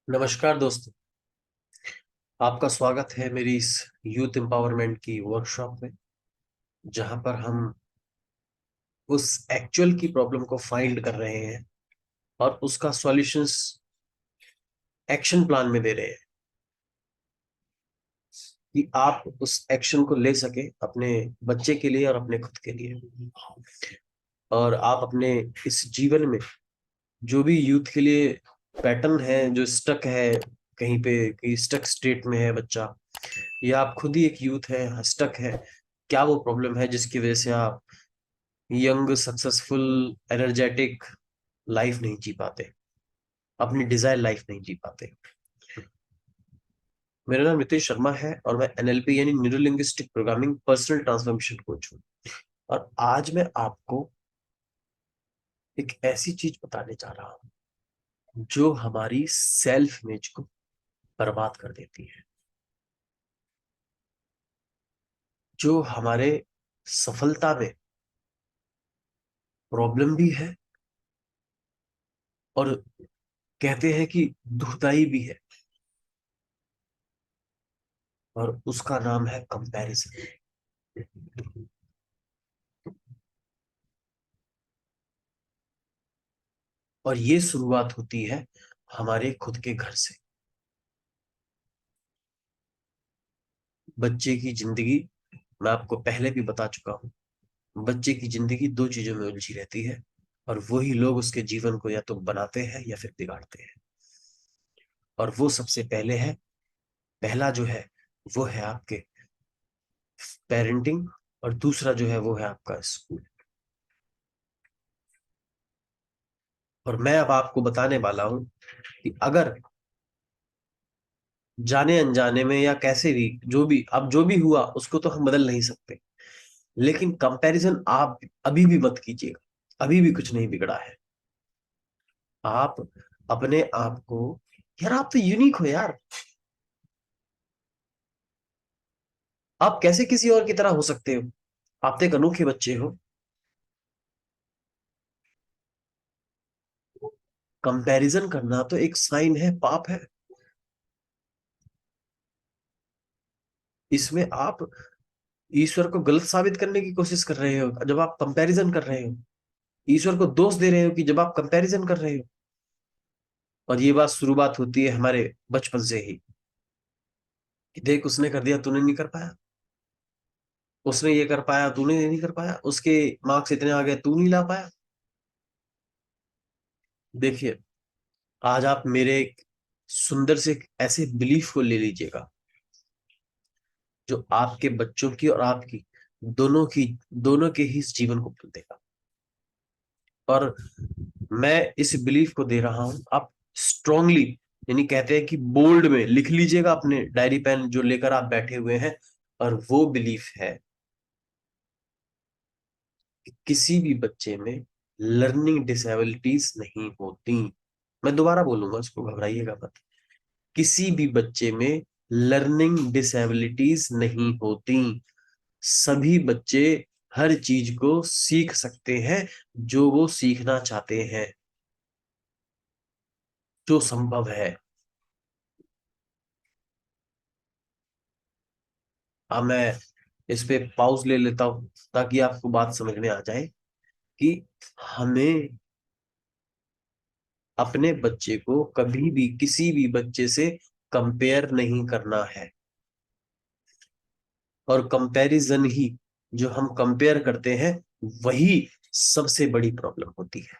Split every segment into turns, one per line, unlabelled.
नमस्कार दोस्तों। आपका स्वागत है मेरी इस यूथ एम्पावरमेंट की वर्कशॉप में, जहां पर हम उस एक्चुअल की प्रॉब्लम को फाइंड कर रहे हैं और उसका सॉल्यूशंस एक्शन प्लान में दे रहे हैं कि आप उस एक्शन को ले सके अपने बच्चे के लिए और अपने खुद के लिए। और आप अपने इस जीवन में जो भी यूथ के लिए पैटर्न है जो स्टक है, कहीं पे कहीं स्टक स्टेट में है बच्चा, या आप खुद ही एक यूथ है स्टक है, क्या वो प्रॉब्लम है जिसकी वजह से आप यंग सक्सेसफुल एनर्जेटिक लाइफ नहीं जी पाते, अपनी डिजायर लाइफ नहीं जी पाते। मेरा नाम नितेश शर्मा है और मैं एनएलपी यानी neuro linguistic programming personal transformation coach हूँ। और आज मैं आपको एक ऐसी चीज बताने जा रहा हूँ जो हमारी सेल्फ इमेज को बर्बाद कर देती है, जो हमारे सफलता में प्रॉब्लम भी है और कहते हैं कि दुखदाई भी है। और उसका नाम है कंपैरिजन। और ये शुरुआत होती है हमारे खुद के घर से। बच्चे की जिंदगी, मैं आपको पहले भी बता चुका हूं, बच्चे की जिंदगी दो चीजों में उलझी रहती है और वही लोग उसके जीवन को या तो बनाते हैं या फिर बिगाड़ते हैं। और वो सबसे पहले है, पहला जो है वो है आपके पेरेंटिंग, और दूसरा जो है वो है आपका स्कूल। और मैं अब आपको बताने वाला हूं कि अगर जाने अनजाने में या कैसे भी, जो भी अब जो भी हुआ उसको तो हम बदल नहीं सकते, लेकिन कंपैरिजन आप अभी भी मत कीजिएगा। अभी भी कुछ नहीं बिगड़ा है। आप अपने आप को, यार आप तो यूनिक हो यार, आप कैसे किसी और की तरह हो सकते हो? आप तो एक अनोखे बच्चे हो। कंपैरिजन करना तो एक साइन है, पाप है। इसमें आप ईश्वर को गलत साबित करने की कोशिश कर रहे हो जब आप कंपैरिजन कर रहे हो। ईश्वर को दोष दे रहे हो कि जब आप कंपैरिजन कर रहे हो। और ये बात शुरुआत होती है हमारे बचपन से ही कि देख उसने कर दिया तूने नहीं कर पाया, उसने ये कर पाया तूने ये नहीं कर पाया, उसके मार्क्स इतने आ गए तू नहीं ला पाया। देखिए, आज आप मेरे एक सुंदर से एक ऐसे बिलीफ को ले लीजिएगा जो आपके बच्चों की और आपकी दोनों की, दोनों के ही इस जीवन को बदल देगा। और मैं इस बिलीफ को दे रहा हूं, आप स्ट्रांगली, यानी कहते हैं कि बोल्ड में लिख लीजिएगा अपने डायरी पेन जो लेकर आप बैठे हुए हैं। और वो बिलीफ है कि किसी भी बच्चे में लर्निंग डिसेबिलिटीज नहीं होती। मैं दोबारा बोलूंगा, उसको घबराइएगा मत। किसी भी बच्चे में लर्निंग डिसेबिलिटीज नहीं होती। सभी बच्चे हर चीज को सीख सकते हैं जो वो सीखना चाहते हैं, जो संभव है। अब मैं इस पे पॉज ले लेता हूं ताकि आपको बात समझ में आ जाए कि हमें अपने बच्चे को कभी भी किसी भी बच्चे से कंपेयर नहीं करना है। और कंपैरिजन ही, जो हम कंपेयर करते हैं, वही सबसे बड़ी प्रॉब्लम होती है।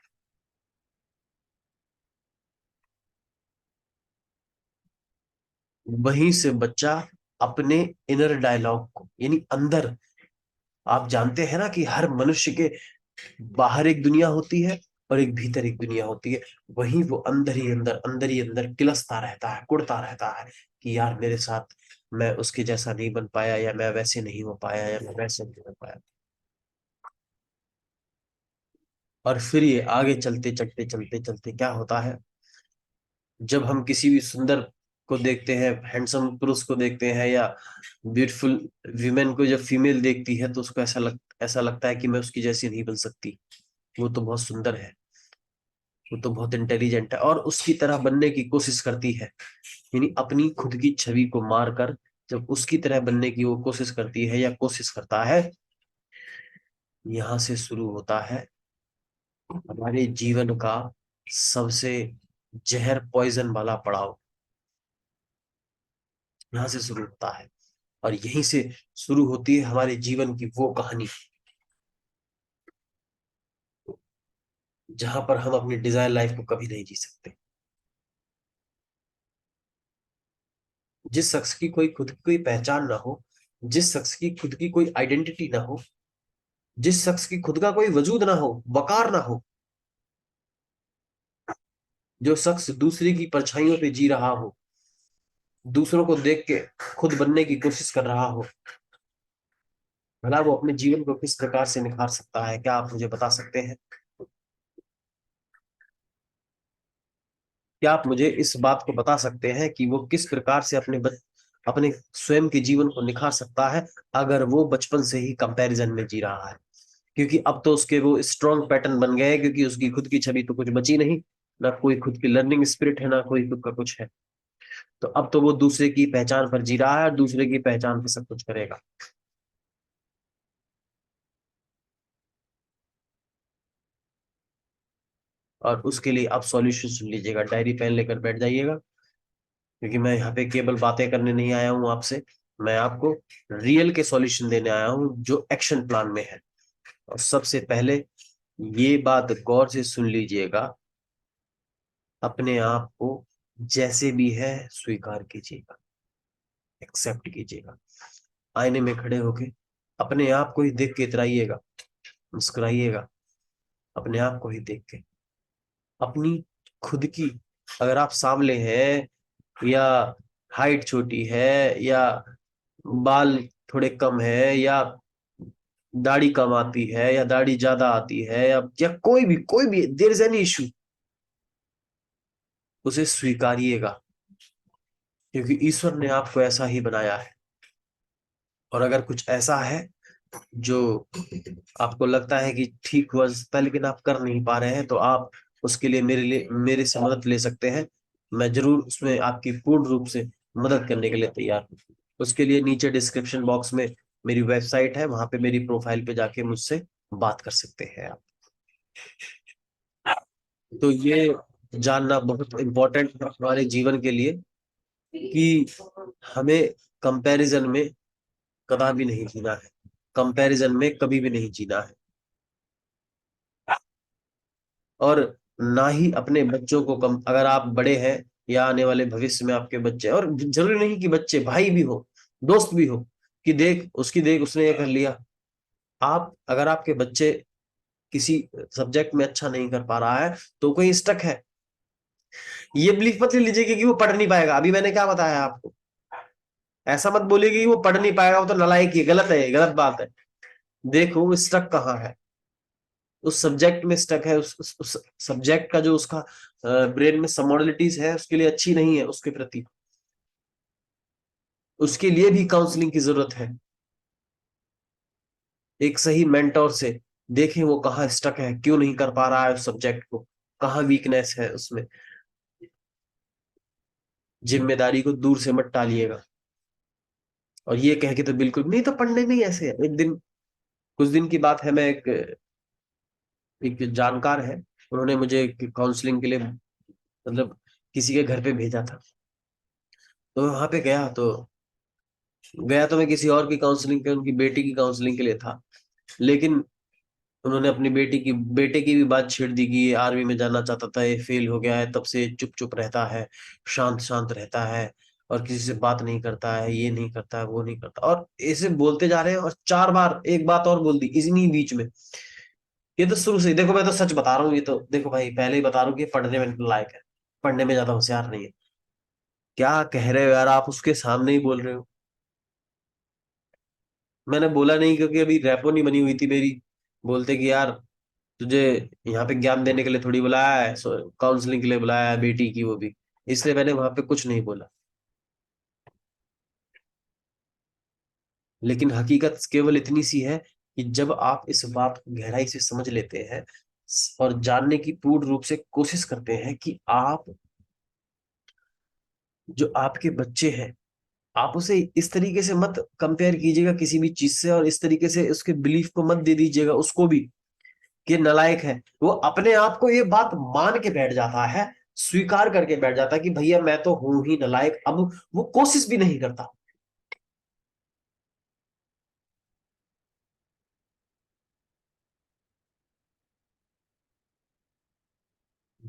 वहीं से बच्चा अपने इनर डायलॉग को, यानी अंदर, आप जानते हैं ना कि हर मनुष्य के बाहर एक दुनिया होती है और एक भीतर एक दुनिया होती है। वही वो अंदर ही अंदर किलसता रहता है, कुड़ता रहता है कि यार मेरे साथ मैं उसके जैसा नहीं बन पाया, या मैं वैसे नहीं हो पाया, या मैं वैसे नहीं हो पाया। और फिर ये आगे चलते चलते चलते चलते क्या होता है, जब हम किसी भी सुंदर को देखते हैं, हैंडसम पुरुष को देखते हैं, या ब्यूटीफुल वीमेन को जब फीमेल देखती है, तो उसको ऐसा लगता है कि मैं उसकी जैसी नहीं बन सकती, वो तो बहुत सुंदर है। वो तो बहुत इंटेलिजेंट है और उसकी तरह बनने की कोशिश करती है, यानी अपनी खुद की छवि को मारकर जब उसकी तरह बनने की वो कोशिश करती है या कोशिश करता है, यहां से शुरू होता है हमारे जीवन का सबसे जहर पॉइजन वाला पड़ाव। यहां से शुरू होता है और यहीं से शुरू होती है हमारे जीवन की वो कहानी जहां पर हम अपनी डिजायर लाइफ को कभी नहीं जी सकते। जिस शख्स की खुद की कोई पहचान ना हो, जिस शख्स की खुद की कोई आइडेंटिटी ना हो, जिस शख्स की खुद का कोई वजूद ना हो, वकार ना हो, जो शख्स दूसरे की परछाइयों पे जी रहा हो, दूसरों को देख के खुद बनने की कोशिश कर रहा हो, भला वो अपने जीवन को किस प्रकार से निखार सकता है? क्या आप मुझे बता सकते हैं? क्या आप मुझे इस बात को बता सकते हैं कि वो किस प्रकार से अपने स्वयं के जीवन को निखार सकता है अगर वो बचपन से ही कंपैरिजन में जी रहा है? क्योंकि अब तो उसके वो स्ट्रॉन्ग पैटर्न बन गए हैं, क्योंकि उसकी खुद की छवि तो कुछ बची नहीं, ना कोई खुद की लर्निंग स्पिरिट है, ना कोई खुद का कुछ है। तो अब तो वो दूसरे की पहचान पर जी रहा है और दूसरे की पहचान पर सब कुछ करेगा। और उसके लिए आप सॉल्यूशन सुन लीजिएगा, डायरी पेन लेकर बैठ जाइएगा, क्योंकि मैं यहाँ पे केवल बातें करने नहीं आया हूँ आपसे, मैं आपको रियल के सॉल्यूशन देने आया हूँ जो एक्शन प्लान में है। और सबसे पहले ये बात गौर से सुन लीजिएगा, अपने आप को जैसे भी है स्वीकार कीजिएगा, एक्सेप्ट कीजिएगा। आईने में खड़े होके अपने आप को ही देख के इतराइएगा, मुस्कुराइएगा, अपने आप को ही देख के। अपनी खुद की, अगर आप सांवले हैं या हाइट छोटी है या बाल थोड़े कम है या दाढ़ी कम आती है या दाढ़ी ज्यादा आती है या कोई भी देयर इज एनी इशू, उसे स्वीकारिएगा, क्योंकि ईश्वर ने आपको ऐसा ही बनाया है। और अगर कुछ ऐसा है जो आपको लगता है कि ठीक हुआ सकता है लेकिन आप कर नहीं पा रहे हैं, तो आप उसके लिए मेरे से मदद ले सकते हैं। मैं जरूर उसमें आपकी पूर्ण रूप से मदद करने के लिए तैयार हूँ। उसके लिए नीचे डिस्क्रिप्शन बॉक्स में मेरी वेबसाइट है, वहां पे मेरी प्रोफाइल पे जाके मुझसे बात कर सकते हैं आप। तो ये जानना बहुत इम्पोर्टेंट है हमारे जीवन के लिए कि हमें कंपैरिजन में कभी नहीं जीना है, कंपैरिजन में कभी भी नहीं जीना है। और ना ही अपने बच्चों को कम, अगर आप बड़े हैं या आने वाले भविष्य में आपके बच्चे, और जरूरी नहीं कि बच्चे, भाई भी हो, दोस्त भी हो, कि देख उसने ये कर लिया। आप अगर आपके बच्चे किसी सब्जेक्ट में अच्छा नहीं कर पा रहा है तो कोई स्टक है, ये बिलीफ मत ले लीजिए कि वो पढ़ नहीं पाएगा। अभी मैंने क्या बताया आपको, ऐसा मत बोलिए कि वो पढ़ नहीं पाएगा, वो तो नालायक ही है, गलत है, गलत बात है। देखो वो स्टक कहाँ है, उस सब्जेक्ट में स्टक है, उस सब्जेक्ट का जो उसका ब्रेन में समोडलिटीज है उसके लिए अच्छी नहीं है उसके प्रति, उसके लिए भी काउंसलिंग की जरूरत है। एक सही मेंटोर से देखें वो कहाँ स्टक है, क्यों नहीं कर पा रहा है उस सब्जेक्ट को, कहाँ वीकनेस है उसमें। जिम्मेदारी को दूर से मत टालिएगा। और ये कह के तो बिल्कुल नहीं, तो पढ़ने में ही ऐसे है। एक दिन, कुछ दिन की बात है, मैं एक जानकार है, उन्होंने मुझे काउंसलिंग के लिए, मतलब किसी के घर पे भेजा था। तो वहां पे गया तो मैं किसी और की काउंसलिंग के, उनकी बेटी की काउंसलिंग के लिए था। लेकिन उन्होंने अपनी बेटे की भी बात छेड़ दी कि ये आर्मी में जाना चाहता था, ये फेल हो गया है, तब से चुप चुप रहता है, शांत शांत रहता है और किसी से बात नहीं करता है, ये नहीं करता है, वो नहीं करता, और ऐसे बोलते जा रहे हैं। और 4 बार एक बात और बोल दी इसी बीच में। ये तो शुरू से ही देखो, मैं तो सच बता रहा हूँ, ये तो देखो भाई, पहले ही बता रहा हूँ कि ये पढ़ने में लायक है, पढ़ने में ज्यादा होशियार नहीं है। क्या कह रहे हो यार, आप उसके सामने ही बोल रहे हो। मैंने बोला नहीं, क्योंकि अभी रैपो नहीं बनी हुई थी मेरी। बोलते कि यार तुझे यहाँ पे ज्ञान देने के लिए थोड़ी बुलाया है, काउंसलिंग के लिए बुलाया है, बेटी की वो भी, इसलिए मैंने वहां पे कुछ नहीं बोला। लेकिन हकीकत केवल इतनी सी है कि जब आप इस बात को गहराई से समझ लेते हैं और जानने की पूर्ण रूप से कोशिश करते हैं कि आप, जो आपके बच्चे हैं, आप उसे इस तरीके से मत कंपेयर कीजिएगा किसी भी चीज से, और इस तरीके से उसके बिलीफ को मत दे दीजिएगा उसको भी कि नालायक है। वो अपने आप को ये बात मान के बैठ जाता है, स्वीकार करके बैठ जाता है कि भैया मैं तो हूं ही नालायक, अब वो कोशिश भी नहीं करता।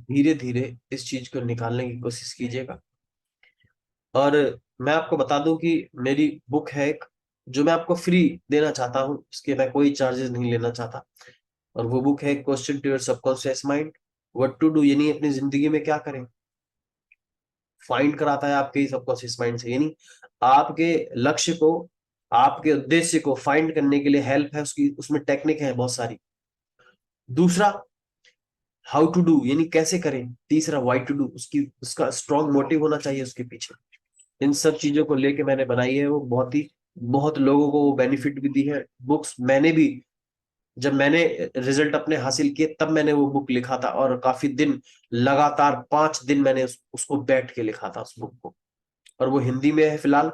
धीरे धीरे इस चीज को निकालने की कोशिश कीजिएगा। और मैं आपको बता दूं कि मेरी बुक है एक, जो मैं आपको फ्री देना चाहता हूँ, इसके मैं कोई चार्जेस नहीं लेना चाहता। और वो बुक है question to your subconscious mind, what to do, यानी अपनी जिंदगी में क्या करें। फाइंड कराता है आपके सबकॉन्शियस माइंड से, यानी आपके लक्ष्य को, आपके उद्देश्य को फाइंड करने के लिए हेल्प है उसकी, उसमें टेक्निक है बहुत सारी। दूसरा, हाउ टू डू, यानी कैसे करें। तीसरा, व्हाई टू डू, उसकी उसका स्ट्रॉन्ग मोटिव होना चाहिए उसके पीछे। इन सब चीजों को लेके मैंने बनाई है वो, बहुत लोगों को वो बेनिफिट भी दी है बुक्स। मैंने भी, जब मैंने रिजल्ट अपने हासिल किए तब मैंने वो बुक लिखा था, और काफी दिन, लगातार 5 दिन मैंने उसको बैठ के लिखा था उस बुक को। और वो हिंदी में है फिलहाल,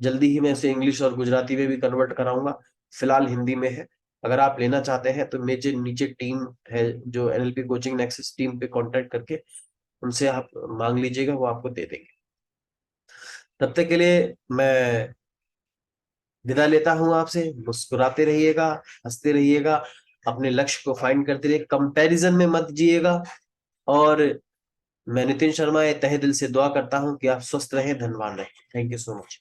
जल्दी ही मैं इसे इंग्लिश और गुजराती में भी कन्वर्ट कराऊंगा। फिलहाल हिंदी में है। अगर आप लेना चाहते हैं तो मेरे नीचे टीम है, जो एनएलपी कोचिंग नेक्सस टीम पे कांटेक्ट करके उनसे आप मांग लीजिएगा, वो आपको दे देंगे। तब तक के लिए मैं विदा लेता हूं आपसे। मुस्कुराते रहिएगा, हंसते रहिएगा, अपने लक्ष्य को फाइंड करते रहिए, कंपैरिजन में मत जिएगा। और मैं नितिन शर्मा ये तहे दिल से दुआ करता हूं कि आप स्वस्थ रहें, धनवान रहें। Thank you so much.